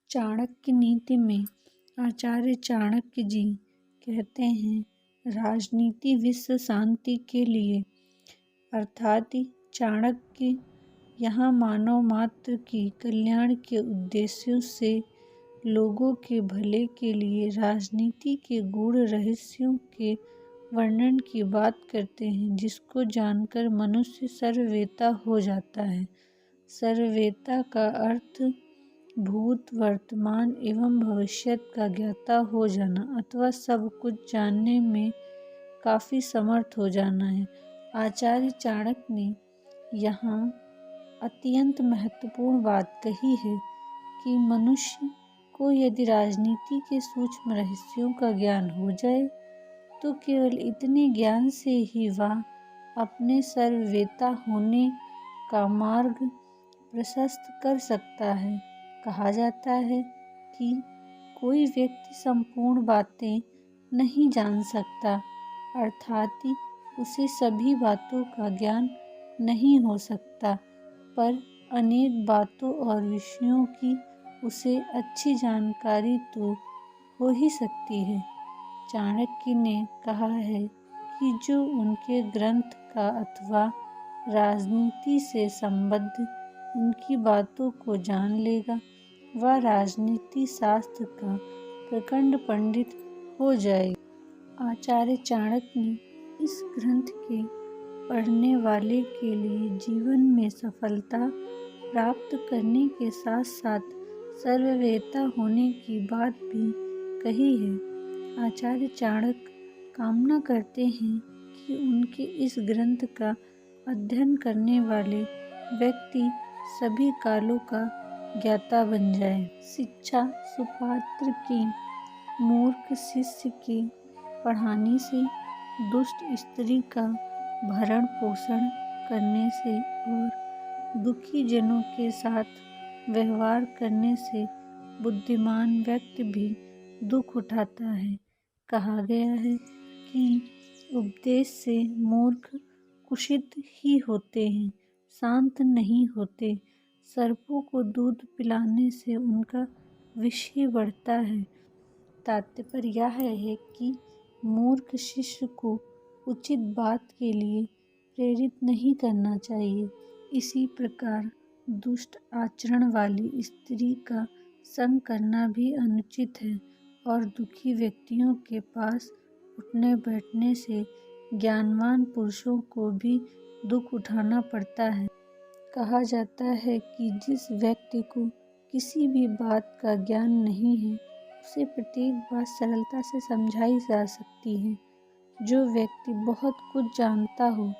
चाणक्य नीति में आचार्य चाणक्य जी कहते हैं, राजनीति विश्व शांति के लिए, अर्थात चाणक्य यहाँ मानव मात्र की कल्याण के उद्देश्यों से लोगों के भले के लिए राजनीति के गूढ़ रहस्यों के वर्णन की बात करते हैं, जिसको जानकर मनुष्य सर्ववेता हो जाता है। सर्ववेता का अर्थ भूत, वर्तमान एवं भविष्यत का ज्ञाता हो जाना अथवा सब कुछ जानने में काफ़ी समर्थ हो जाना है। आचार्य चाणक्य ने यहाँ अत्यंत महत्वपूर्ण बात कही है कि मनुष्य को यदि राजनीति के सूक्ष्म रहस्यों का ज्ञान हो जाए तो केवल इतने ज्ञान से ही वह अपने सर्ववेता होने का मार्ग प्रशस्त कर सकता है। कहा जाता है कि कोई व्यक्ति संपूर्ण बातें नहीं जान सकता, अर्थात उसे सभी बातों का ज्ञान नहीं हो सकता, पर अनेक बातों और विषयों की उसे अच्छी जानकारी तो हो ही सकती है। चाणक्य ने कहा है कि जो उनके ग्रंथ का अथवा राजनीति से संबद्ध उनकी बातों को जान लेगा, वह राजनीति शास्त्र का प्रखंड पंडित हो जाएगा। आचार्य चाणक्य ने इस ग्रंथ के पढ़ने वाले के लिए जीवन में सफलता प्राप्त करने के साथ साथ सर्ववेता होने की बात भी कही है। आचार्य चाणक्य कामना करते हैं कि उनके इस ग्रंथ का अध्ययन करने वाले व्यक्ति सभी कालों का ज्ञाता बन जाए। शिक्षा सुपात्र की मूर्ख शिष्य के पढ़ाने से, दुष्ट स्त्री का भरण पोषण करने से और दुखी जनों के साथ व्यवहार करने से बुद्धिमान व्यक्ति भी दुख उठाता है। कहा गया है कि उपदेश से मूर्ख कुशित ही होते हैं, शांत नहीं होते। सर्पों को दूध पिलाने से उनका विष ही बढ़ता है। तात्पर्य यह है कि मूर्ख शिष्य को उचित बात के लिए प्रेरित नहीं करना चाहिए। इसी प्रकार दुष्ट आचरण वाली स्त्री का संग करना भी अनुचित है और दुखी व्यक्तियों के पास उठने बैठने से ज्ञानवान पुरुषों को भी दुख उठाना पड़ता है। कहा जाता है कि जिस व्यक्ति को किसी भी बात का ज्ञान नहीं है, उसे प्रत्येक बात सरलता से समझाई जा सकती है। जो व्यक्ति बहुत कुछ जानता हो,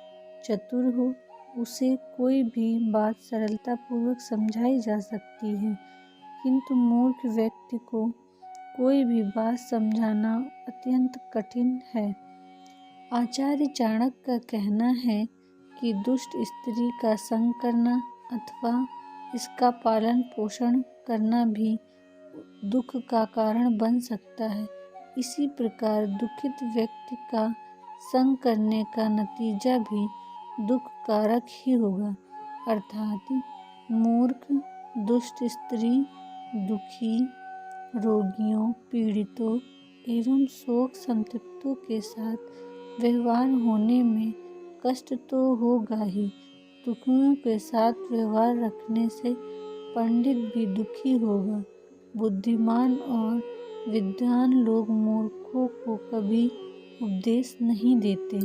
चतुर हो, उसे कोई भी बात सरलता पूर्वक समझाई जा सकती है, किंतु मूर्ख व्यक्ति को कोई भी बात समझाना अत्यंत कठिन है। आचार्य चाणक्य का कहना है कि दुष्ट स्त्री का संग करना अथवा इसका पालन पोषण करना भी दुख का कारण बन सकता है। इसी प्रकार दुखित व्यक्ति का संग करने का नतीजा भी दुख कारक ही होगा, अर्थात मूर्ख, दुष्ट स्त्री, दुखी, रोगियों, पीड़ितों एवं शोक संतप्तों के साथ व्यवहार होने में कष्ट तो होगा ही, दुखियों के साथ व्यवहार रखने से पंडित भी दुखी होगा। बुद्धिमान और विद्वान लोग मूर्खों को कभी उपदेश नहीं देते।